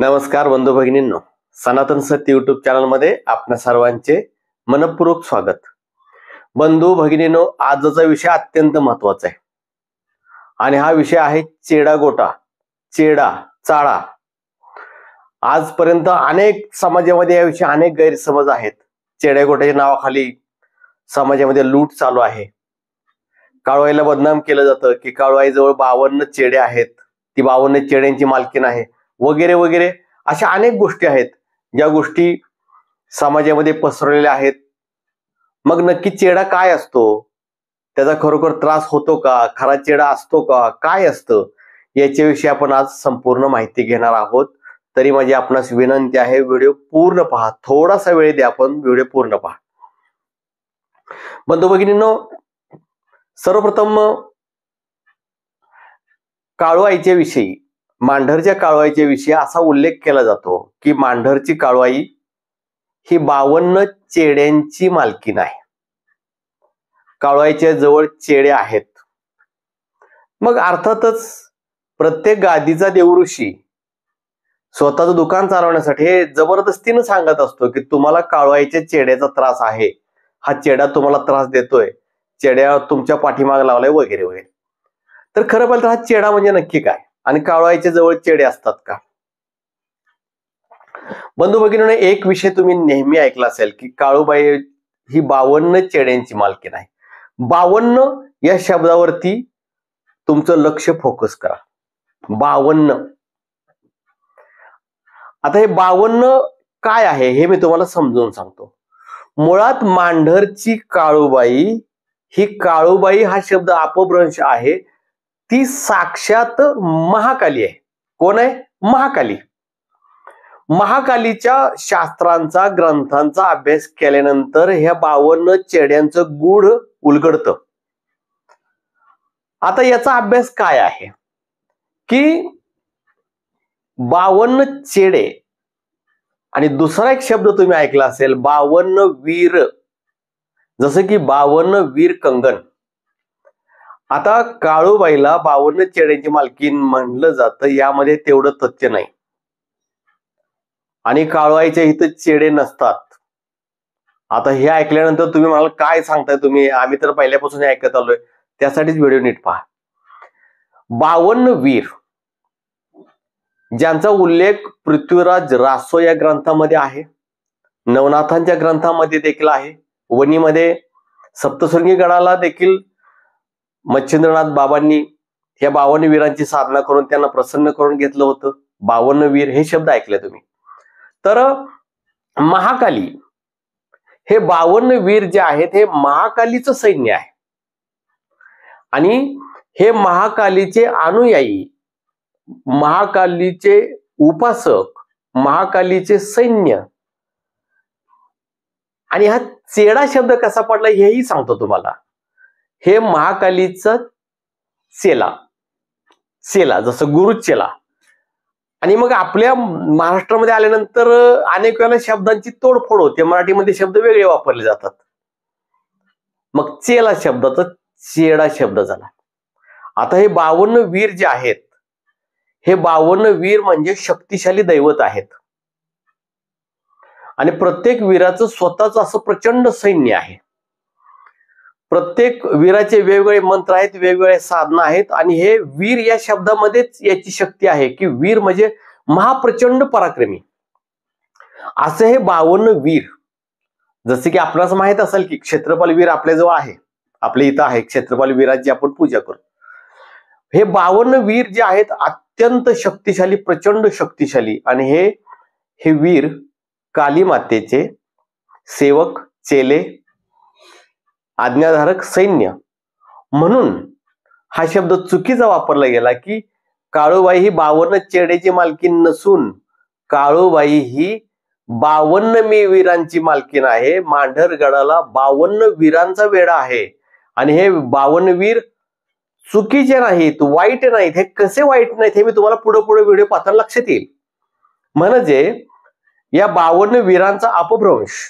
नमस्कार बंधू भगिनींनो, सनातन सत्य यूट्यूब चॅनल मध्ये आपल्या सर्वांचे मनपूर्वक स्वागत। बंधू भगिनींनो, आजचा विषय अत्यंत महत्त्वाचा आहे आणि हा विषय आहे चेडा गोटा, चेडा चाळा। आजपर्यंत अनेक समाजामध्ये याविषयी अनेक गैरसमज आहेत। चेड्या गोट्याच्या नावाखाली समाजामध्ये लूट चालू आहे। काळूआईला बदनाम केलं जातं की काळूआईजवळ 52 चेडे आहेत, ती 52 चेड्यांची मालकीण आहे वगैरे वगैरे। अशा अनेक गोष्टी आहेत ज्या गोष्टी समाजामध्ये पसरलेल्या आहेत। मग नक्की चेडा काय असतो, त्याचा खरोखर त्रास होतो का, खरा चेडा असतो का, काय असतं, याच्याविषयी आपण आज संपूर्ण माहिती घेणार आहोत। तरी माझी आपणास विनंती आहे, व्हिडिओ पूर्ण पहा, थोडासा वेळ द्या, पण व्हिडिओ पूर्ण पहा। बंधू भगिनींनो, सर्वप्रथम काळूआईच्या विषयी, मांढरच्या काळूआईच्या विषयी असा उल्लेख केला जातो की मांढरची काळूआई ही 52 चेड्यांची मालकीण आहे। काळूआईच्या जवळ चेडे आहेत। मग अर्थातच प्रत्येक गादीचा देवऋषी स्वतःचं दुकान चालवण्यासाठी हे जबरदस्तीने सांगत असतो की तुम्हाला काळूआईच्या चेड्याचा त्रास आहे, हा चेडा तुम्हाला त्रास देतोय, चेड्या तुमच्या पाठीमागे लावलाय वगैरे वगैरे। तर खरं पाहिलं तर हा चेडा म्हणजे नक्की काय आणि काळूआईच्या जवळ चेडे असतात का? बंधू भगिनींनो, एक विषय तुम्ही नेहमी ऐकला असेल की काळूबाई ही 52 चेड्यांची मालकीण आहे। 52 या शब्दावरती तुमचं लक्ष फोकस करा। 52। आता हे 52 काय आहे हे मी तुम्हाला समजून सांगतो। मुळात मांढरची काळूबाई ही, काळूबाई हा शब्द अपभ्रंश आहे, ती साक्षात महाकाली आहे। कोण आहे? महाकाली। महाकालीच्या शास्त्रांचा, ग्रंथांचा अभ्यास केल्यानंतर ह्या 52 चेड्यांचं गूढ उलगडतं। आता याचा अभ्यास काय आहे की 52 चेडे आणि दुसरा एक शब्द तुम्ही ऐकला असेल 52 वीर, जसं की 52 वीर कंगन। आता काळूबाईला 52 चेड्यांची मालकीण म्हणलं जातं, यामध्ये तेवढं तथ्य नाही आणि काळूआईच्या इथं चेडे नसतात। आता हे ऐकल्यानंतर तुम्ही म्हणाल काय सांगताय तुम्ही, आम्ही तर पहिल्यापासून ऐकत आलोय, त्यासाठीच व्हिडिओ नीट पहा। 52 वीर ज्यांचा उल्लेख पृथ्वीराज रासो या ग्रंथामध्ये आहे, नवनाथांच्या ग्रंथामध्ये देखील आहे, वणीमध्ये सप्तशृंगी गडाला देखील मच्छिंद्रनाथ बाबांनी या 52 वीरांची साधना करून त्यांना प्रसन्न करून घेतलं होतं। 52 वीर हे शब्द ऐकले तुम्ही। तर महाकाली हे 52 वीर जे आहेत हे महाकालीचं सैन्य आहे आणि हे महाकालीचे अनुयायी, महाकालीचे उपासक, महाकालीचे सैन्य। आणि हा चेडा शब्द कसा पडला हेही सांगतो तुम्हाला। हे महाकालीचा चेला, चेला जसं गुरु चेला। आणि मग आपल्या महाराष्ट्रामध्ये आल्यानंतर अनेक वेळेला शब्दांची तोडफोड होते, मराठीमध्ये शब्द वेगळे वापरले जातात। मग चेला शब्दाचा चेडा शब्द झाला। आता हे 52 वीर जे आहेत, हे 52 वीर म्हणजे शक्तिशाली दैवत आहेत आणि प्रत्येक वीराचं स्वतःच असं प्रचंड सैन्य आहे। प्रत्येक वीराचे वेगवेगळे मंत्र आहेत, वेगवेगळे साधना आहेत आणि हे वीर या शब्दामध्येच याची शक्ती आहे की वीर म्हणजे महाप्रचंड पराक्रमी। असे हे 52 वीर, जसे की आपल्याला माहित असेल की क्षेत्रपाल वीर आपल्याजवळ आहे, आपल्या इथं आहे क्षेत्रपाल वीराची आपण पूजा करतो। हे 52 वीर जे आहेत अत्यंत शक्तिशाली, प्रचंड शक्तिशाली आणि हे वीर काली मातेचे सेवक, चेले, आज्ञाधारक सैन्य। म्हणून हा शब्द चुकीचा वापरला गेला की काळूबाई ही 52 चेड्याची मालकीण नसून काळूबाई ही 52 वीरांची मालकीण आहे। मांढरगडाला 52 वीरांचा वेढा आहे आणि हे 52 वीर चुकीचे नाहीत, वाईट नाहीत। हे कसे वाईट नाहीत हे मी तुम्हाला पुढे पुढे व्हिडिओ पाहताना लक्षात येईल। म्हणजे या 52 वीरांचा अपभ्रंश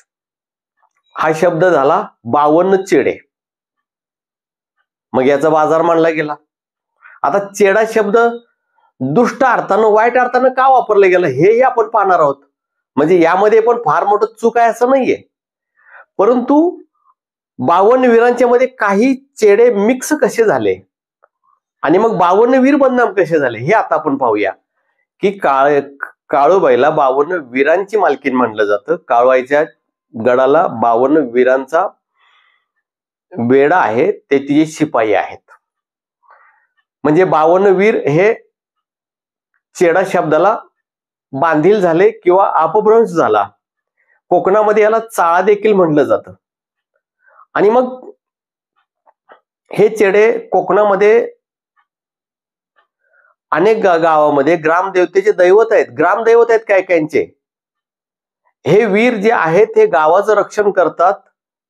हा शब्द झाला 52 चेडे, मग याचा बाजार मानला गेला। आता चेडा शब्द दुष्ट अर्थानं वाईट अर्थानं का वापरलं गेलं हेही आपण पाहणार आहोत. म्हणजे यामध्ये पण फार मोठं चूक आहे असं नाहीये, परंतु 52 वीरांच्या मध्ये काही चेडे मिक्स कसे झाले आणि मग 52 वीर बदनाम कसे झाले हे आता आपण पाहूया. की काळूबाईला 52 वीरांची मालकीण म्हणलं जातं. काळूबाईच्या गडाला 52 वीरांचा वेढा आहे, ते तिचे शिपाई आहेत. म्हणजे 52 वीर हे चेडा शब्दाला बांधील झाले किंवा अपभ्रंश झाला. कोकणामध्ये याला चाळा देखील म्हटलं जातं. आणि मग हे चेडे कोकणामध्ये अनेक गावामध्ये ग्रामदेवतेचे दैवत आहेत, ग्रामदैवत आहेत काय कायचे. हे वीर जे आहेत हे गावाचं रक्षण करतात,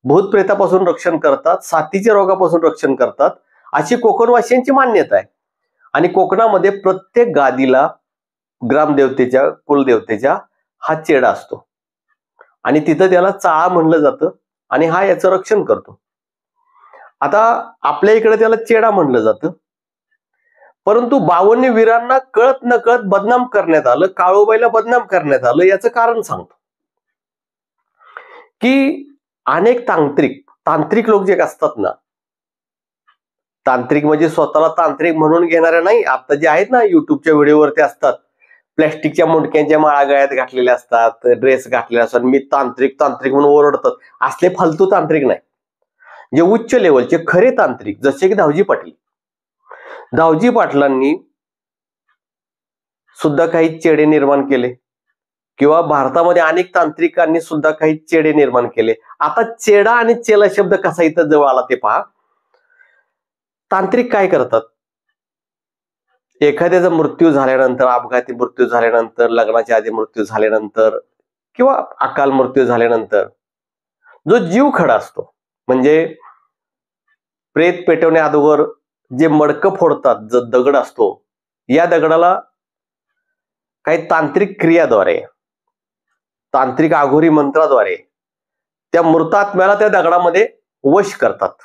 भूतप्रेतापासून रक्षण करतात, साथीच्या रोगापासून रक्षण करतात, अशी कोकणवासियांची मान्यता आहे. आणि कोकणामध्ये प्रत्येक गादीला ग्रामदेवतेच्या कुलदेवतेच्या हा चेडा असतो आणि तिथं त्याला चाळा म्हणलं जातं आणि हा याचं रक्षण करतो. आता आपल्या इकडे त्याला चेडा म्हणलं जातं, परंतु 52 वीरांना कळत न कळत बदनाम करण्यात आलं, काळूबाईला बदनाम करण्यात आलं. याचं कारण सांगतो की अनेक तांत्रिक लोक जे असतात ना, तांत्रिक म्हणजे स्वतःला तांत्रिक म्हणून घेणारे नाही. आता जे आहेत ना युट्यूबच्या व्हिडिओवरती असतात, प्लॅस्टिकच्या मुंडक्यांच्या माळा गळ्यात घातलेल्या असतात, ड्रेस घातलेले असतात, मी तांत्रिक म्हणून ओरडतात. असले फालतू तांत्रिक नाही. जे उच्च लेवलचे खरे तांत्रिक, जसे की धावजी पाटलांनी सुद्धा काही चेडे निर्माण केले किंवा भारतामध्ये अनेक तांत्रिकांनी सुद्धा काही चेडे निर्माण केले. आता चेडा आणि चेला शब्द कसा इथं जवळ आला ते पहा. तांत्रिक काय करतात, एखाद्याचा मृत्यू झाल्यानंतर, अपघाती मृत्यू झाल्यानंतर, लग्नाच्या आधी मृत्यू झाल्यानंतर किंवा अकाल मृत्यू झाल्यानंतर जो जीव खडा असतो, म्हणजे प्रेत पेटवण्या अगोदर जे मडकं फोडतात, जो दगड असतो, या दगडाला काही तांत्रिक क्रियाद्वारे, तांत्रिक आघोरी मंत्राद्वारे त्या मृतात्म्याला त्या दगडामध्ये वश करतात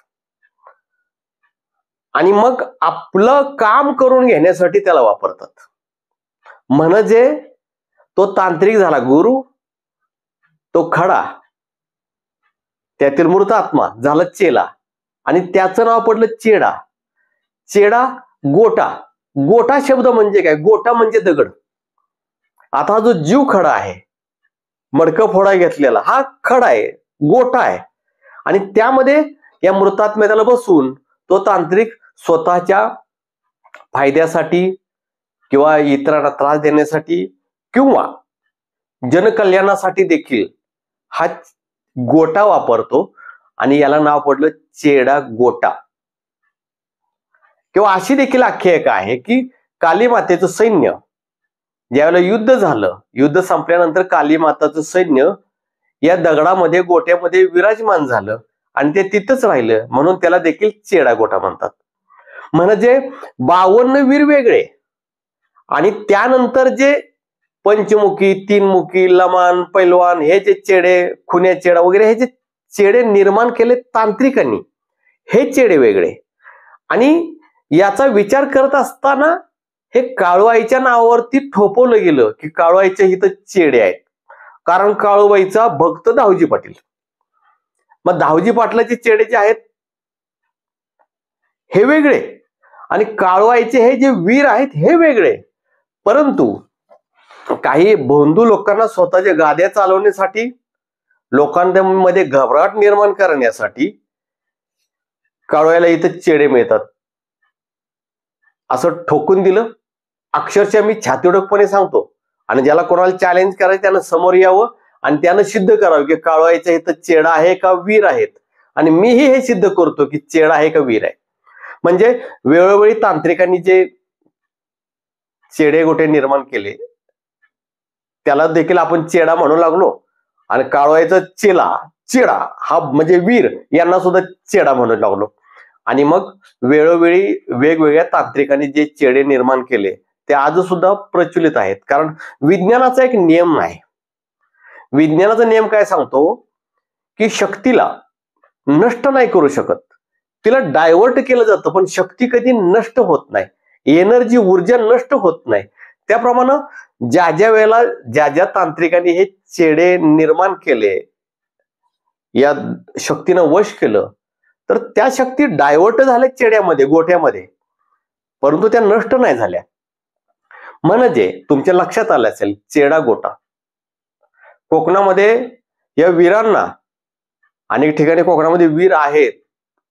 आणि मग आपलं काम करून घेण्यासाठी त्याला वापरतात. म्हणजे तो तांत्रिक झाला गुरु, तो खडा, त्यातील मृतात्मा झाला चेला आणि त्याचं नाव पडलं चेडा. चेडा, गोटा शब्द म्हणजे काय, गोटा म्हणजे दगड. आता हा जो जीव खडा आहे, मडकं फोडा घेतलेला, हा खडा आहे, गोटा आहे. आणि त्यामध्ये या मृतात्म्याला बसून तो तांत्रिक स्वतःच्या फायद्यासाठी किंवा इतरांना त्रास देण्यासाठी किंवा जनकल्याणासाठी देखील हा गोटा वापरतो आणि याला नाव पडलं चेडा गोटा. किंवा अशी देखील आख्यायिका आहे की काली मातेचं सैन्य ज्यावेळेला युद्ध झालं, युद्ध संपल्यानंतर काली माताचं सैन्य या दगडामध्ये, गोट्यामध्ये विराजमान झालं आणि ते तिथंच राहिलं, म्हणून त्याला देखील चेडा गोटा म्हणतात. म्हणजे 52 वीर वेगळे आणि त्यानंतर जे पंचमुखी, तीनमुखी, लमान, पैलवान हे जे चेडे, खुन्या चेडा वगैरे हे जे चेडे निर्माण केले तांत्रिकांनी, हे चेडे वेगळे. आणि याचा विचार करत असताना हे काळूबाईच्या नावावरती थोपवलं गेलं की काळूबाईच्या इथं चेडे आहेत, कारण काळूबाईचा भक्त धावजी पाटील. मग धावजी पाटलाचे चेडे जे आहेत हे वेगळे आणि काळूबाईचे हे जे वीर आहेत हे वेगळे. परंतु काही भोंदू लोकांना स्वतःच्या गाद्या चालवण्यासाठी, लोकांमध्ये घबराट निर्माण करण्यासाठी काळूबाईला इथं चेडे मिळतात असं ठोकून दिलं. अक्षरशः मी छातीडोकपणे सांगतो, आणि ज्याला कोणाला चॅलेंज करायचं त्यानं समोर यावं आणि त्यानं सिद्ध करावं की काळूबाईच्या इथं चेडा आहे का वीर आहेत. आणि मीही हे सिद्ध करतो की चेडा आहे का वीर आहे. म्हणजे वेळोवेळी तांत्रिकांनी जे चेडे गोटे निर्माण केले त्याला देखील आपण चेडा म्हणू लागलो आणि काळूबाईचा चेडा हा म्हणजे वीर यांना सुद्धा चेडा म्हणू लागलो. आणि मग वेळोवेळी वेगवेगळ्या तांत्रिकांनी जे चेडे निर्माण केले ते आज सुद्धा प्रचलित आहेत. कारण विज्ञानाचा एक नियम आहे. विज्ञानाचा नियम काय सांगतो की शक्तीला नष्ट नाही करू शकत, तिला डायव्हर्ट केलं जातं, पण शक्ती कधी नष्ट होत नाही. एनर्जी, ऊर्जा नष्ट होत नाही. त्याप्रमाणे ज्या ज्या वेळेला ज्या ज्या तांत्रिकांनी हे चेडे निर्माण केले, या शक्तीनं वश केलं, तर त्या शक्ती डायव्हर्ट झाल्या चेड्यामध्ये, गोठ्यामध्ये, परंतु त्या नष्ट नाही झाल्या. म्हणजे तुमच्या लक्षात आलं असेल, चेडा गोटा कोकणामध्ये या वीरांना, अनेक ठिकाणी कोकणामध्ये वीर आहेत.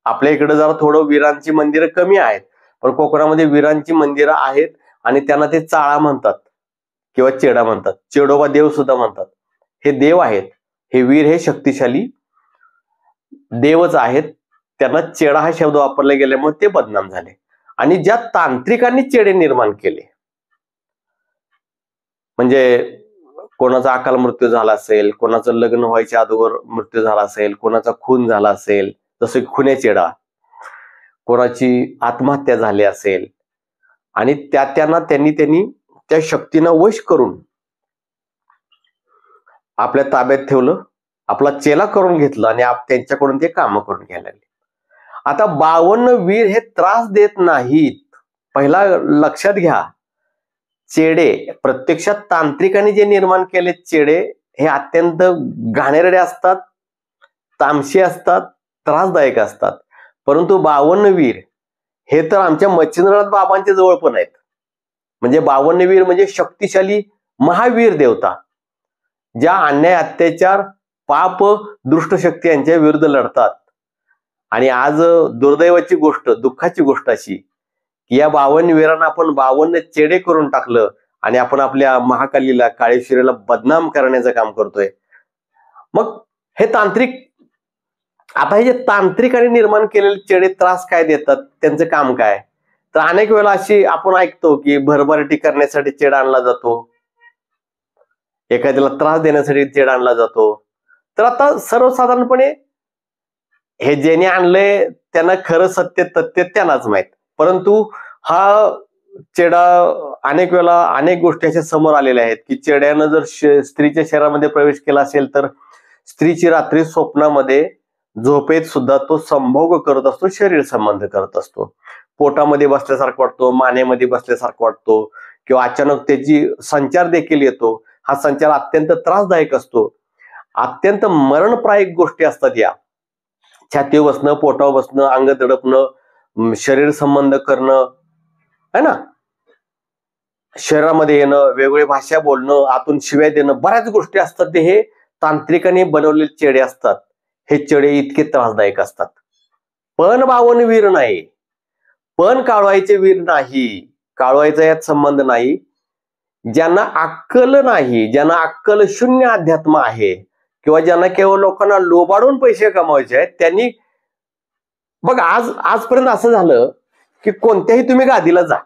आपल्या इकडे जरा थोडं वीरांची मंदिरं कमी आहेत, पण कोकणामध्ये वीरांची मंदिरं आहेत आणि त्यांना ते चाळा म्हणतात किंवा चेडा म्हणतात. चेडोबा देव सुद्धा म्हणतात. हे देव आहेत, हे वीर हे शक्तिशाली देवच आहेत. त्यांना चेडा हा शब्द वापरला गेल्यामुळे ते बदनाम झाले. आणि ज्या तांत्रिकांनी चेडे निर्माण केले, म्हणजे कोणाचा अकाल मृत्यू झाला असेल, कोणाचं लग्न व्हायच्या अगोदर मृत्यू झाला असेल, कोणाचा खून झाला असेल, जसं की खुने चेडा, कोणाची आत्महत्या झाली असेल, आणि त्यांनी त्या शक्तीनं वश करून आपल्या ताब्यात ठेवलं, आपला चेला करून घेतलं आणि त्यांच्याकडून ते काम करून घ्यायला लागले. आता 52 वीर हे त्रास देत नाहीत. पहिला लक्षात घ्या, चेडे प्रत्यक्षात तांत्रिकांनी जे निर्माण केले चेडे हे अत्यंत घाणेरडे असतात, तामशी असतात, त्रासदायक असतात. परंतु 52 वीर हे तर आमच्या मच्छिंद्रनाथ बाबांच्या जवळ पण आहेत. म्हणजे 52 वीर म्हणजे शक्तिशाली महावीर देवता, ज्या अन्याय, अत्याचार, पाप, दुष्ट शक्ती यांच्या विरुद्ध लढतात. आणि आज दुर्दैवाची गोष्ट, दुःखाची गोष्ट अशी की या 52 वीरांना आपण 52 चेडे करून टाकलं आणि आपण आपल्या महाकालीला, काळेश्वरीला बदनाम करण्याचं काम करतोय. मग हे तांत्रिक, आता हे जे तांत्रिकांनी निर्माण केलेले चेडे त्रास काय देतात, त्यांचं काम काय? तर अनेक वेळा अशी आपण ऐकतो की भरभराटी करण्यासाठी चेडा आणला जातो, एखाद्याला त्रास देण्यासाठी चेडा आणला जातो. तर आता सर्वसाधारणपणे हे ज्याने आणलंय त्यांना खरं सत्य तथ्य त्यांनाच माहित. परंतु हा चेडा अनेक वेळा अनेक गोष्टी अशा समोर आलेल्या आहेत की चेड्यानं जर स्त्रीच्या शरीरामध्ये प्रवेश केला असेल तर स्त्रीची रात्री स्वप्नामध्ये, झोपेत सुद्धा तो संभोग करत असतो, शरीर संबंध करत असतो. पोटामध्ये बसल्यासारखं वाटतो, मानेमध्ये बसल्यासारखं वाटतो, किंवा अचानक त्याची संचार देखील येतो. हा संचार अत्यंत त्रासदायक असतो. अत्यंत मरणप्रायक गोष्टी असतात या. छातीवर बसणं, पोटावर बसणं, अंग दडपणं, शरीर संबंध करणं, है ना, शरीरामध्ये येणं, वेगवेगळी भाषा बोलणं, आतून शिव्या देणं, बऱ्याच गोष्टी असतात. ते हे तांत्रिकांनी बनवलेले चेडे असतात. हे चेडे इतके त्रासदायक असतात. पण 52 वीर नाही, पण काळवायचे वीर नाही, काळवायचा यात संबंध नाही. ज्यांना अक्कल नाही, ज्यांना अक्कल शून्य अध्यात्म आहे, किंवा ज्यांना केवळ लोकांना लोबाडून पैसे कमवायचे आहेत, त्यांनी बघ, आजपर्यंत असं झालं की कोणत्याही तुम्ही गादीला जा,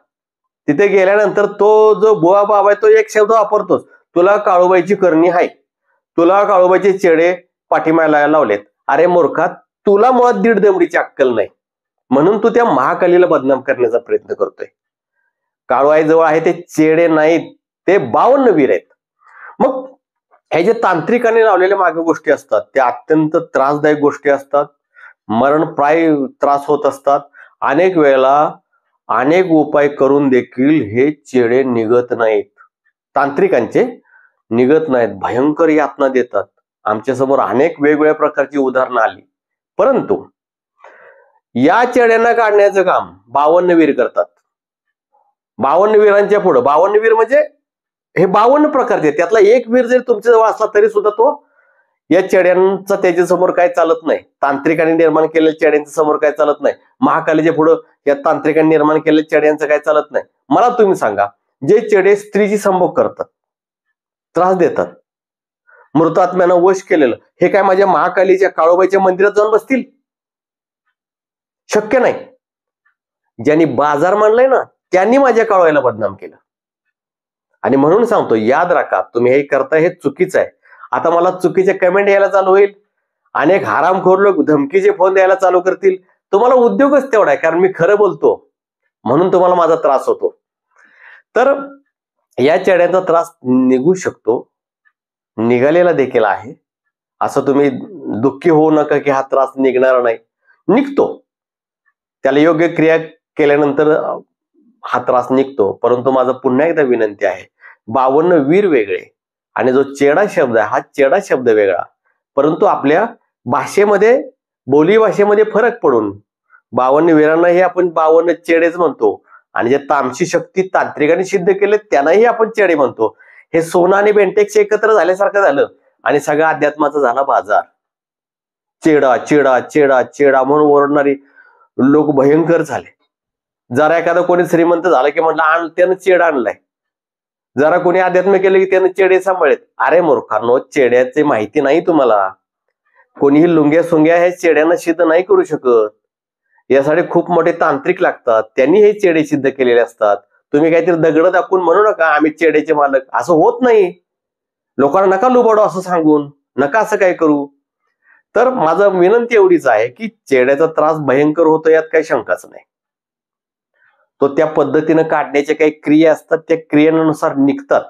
तिथे गेल्यानंतर तो जो बुवा बाबा आहे तो एक शब्द वापरतोच, तुला काळूबाईची करणी आहे, तुला काळूबाईचे चेडे पाठीमागे लावलेत. अरे मूर्खा, तुला मुळात दीड दमडीची अक्कल नाही, म्हणून तू त्या महाकालीला बदनाम करण्याचा प्रयत्न करतोय. काळूबाई जवळ आहे ते चेडे नाहीत, ते 52 वीर आहेत. मग हे जे तांत्रिकांनी लावलेल्या मागे गोष्टी असतात त्या अत्यंत त्रासदायक गोष्टी असतात, मरणप्राय त्रास होत असतात. अनेक वेळेला अनेक उपाय करून देखील हे चेडे निघत नाहीत, तांत्रिकांचे निघत नाहीत, भयंकर यातना देतात. आमच्या समोर अनेक वेगवेगळ्या प्रकारची उदाहरणं आली. परंतु या चेड्यांना काढण्याचं काम 52 वीर करतात. 52 वीरांच्या पुढे, 52 वीर म्हणजे हे 52 प्रकारचे, त्यातला एक वीर जरी तुमच्या जवळ असला तरी सुद्धा तो या चेड्यांचा त्याच्या समोर काय चालत नाही. तांत्रिकांनी निर्माण केलेल्या चेड्यांच्या समोर काय चालत नाही. महाकालीच्या पुढे या तांत्रिकांनी निर्माण केलेल्या चेड्यांचं काय चालत नाही. मला तुम्ही सांगा, जे चेडे स्त्रीची संभोग करतात, त्रास देतात, मृतात्म्यानं वश केलेलं, हे काय माझ्या महाकालीच्या, काळूबाईच्या मंदिरात जाऊन बसतील? शक्य नाही. ज्यांनी बाजार मांडलाय ना, त्यांनी माझ्या काळूबाईला बदनाम केलं. आणि म्हणून सांगतो, याद राखा, तुम्ही हे करताय हे चुकीचं आहे. आता मला चुकीचे कमेंट यायला चालू होईल, अनेक हरामखोर लोक धमकीचे फोन द्यायला चालू करतील. तुम्हाला उद्योगच तेवढा आहे, कारण मी खरं बोलतो म्हणून तुम्हाला माझा त्रास होतो. तर या चेड्यांचा त्रास निघू शकतो, निघालेला देखील आहे. असं तुम्ही दुःखी होऊ नका की हा त्रास निघणार नाही, निघतो. त्याला योग्य क्रिया केल्यानंतर हा त्रास निघतो. परंतु माझं पुन्हा एकदा विनंती आहे, 52 वीर वेगळे आणि जो चेडा शब्द आहे हा चेडा शब्द वेगळा, परंतु आपल्या भाषेमध्ये बोली भाषेमध्ये फरक पडून 52 वीरांनाही आपण 52 चेडेच म्हणतो आणि जे तामसी शक्ती तांत्रिकांनी सिद्ध केले त्यांनाही आपण चेडे म्हणतो. हे सोना आणि बेंटेक्स एकत्र झाल्यासारखं झालं आणि सगळा अध्यात्माचा झाला बाजार. चेडा चेडा चेडा चेडा म्हणून ओरडणारी लोक भयंकर झाले. जरा एखादा कोणी श्रीमंत झालं की म्हटलं त्यानं चेडा आणलाय, जरा कोणी अध्यात्म केलं की त्यानं चेडे सांभाळेत. अरे मूर्खांनो, चेड्याची माहिती नाही तुम्हाला. कोणीही लुंग्या सुंग्या हे चेड्यांना सिद्ध नाही करू शकत. यासाठी खूप मोठे तांत्रिक लागतात, त्यांनी हे चेडे सिद्ध केलेले असतात. तुम्ही काहीतरी दगड दाखवून म्हणू नका आम्ही चेड्याचे मालक, असं होत नाही. लोकांना नका लुबाडो असं सांगून, नका असं काय करू. तर माझं विनंती एवढीच आहे की चेड्याचा त्रास भयंकर होतो यात काही शंकाच नाही. तो त्या पद्धतीनं काढण्याच्या काही क्रिया असतात, त्या क्रियेनुसार निघतात.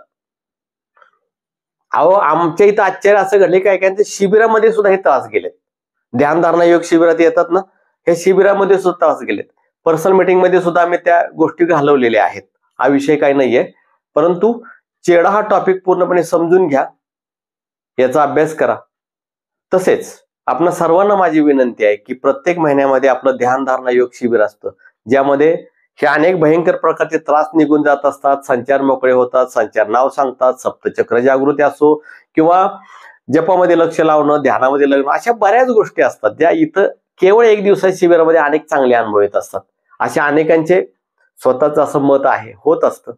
अहो, आमच्या इथं आश्चर्य असं घडले काय काय शिबिरामध्ये सुद्धा हे त्रास गेलेत. ध्यानधारणा योग शिबिरात येतात ना, हे शिबिरामध्ये सुद्धा त्रास गेलेत. पर्सनल मीटिंग मध्ये सुद्धा आम्ही त्या गोष्टी घालवलेल्या आहेत. हा विषय काही नाहीये, परंतु चेडा हा टॉपिक पूर्णपणे समजून घ्या, याचा अभ्यास करा. तसेच आपल्या सर्वांना माझी विनंती आहे की प्रत्येक महिन्यामध्ये आपलं ध्यानधारणा योग शिबिर असतं, ज्यामध्ये हे अनेक भयंकर प्रकारचे त्रास निघून जात असतात. संचार मोकळे होतात, संचार नाव सांगतात, सप्तचक्र जागृती असो किंवा जपामध्ये लक्ष लावणं, ध्यानामध्ये लग्न, अशा बऱ्याच गोष्टी असतात ज्या इथं केवळ एक दिवसाच्या शिबिरामध्ये अनेक चांगले अनुभव येत असतात. अशा अनेकांचे स्वतःच असं मत आहे, होत असतं.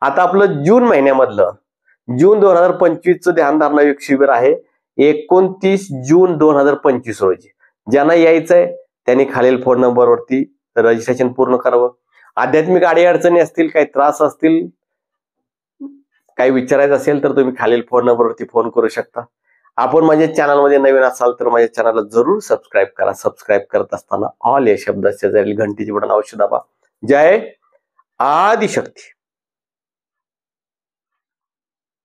आता आपलं जून महिन्यामधलं जून 2025चं ध्यानधारणा योग शिबिर आहे 29 जून 2025 रोजी. ज्यांना यायचंय त्यांनी खालील फोन नंबरवरती रजिस्ट्रेशन पूर्ण करावं. आध्यात्मिक अडीअडचणी असतील, काही त्रास असतील, काही विचारायचं असेल तर तुम्ही खालील फोन नंबरवरती फोन करू शकता. आपण माझ्या चॅनलमध्ये नवीन असाल तर माझ्या चॅनलला जरूर सबस्क्राईब करा. सबस्क्राईब करत असताना ऑल या शब्दाच्या जाईल घंटीची बटन अवश्य दाबा. जय आदिशक्ती.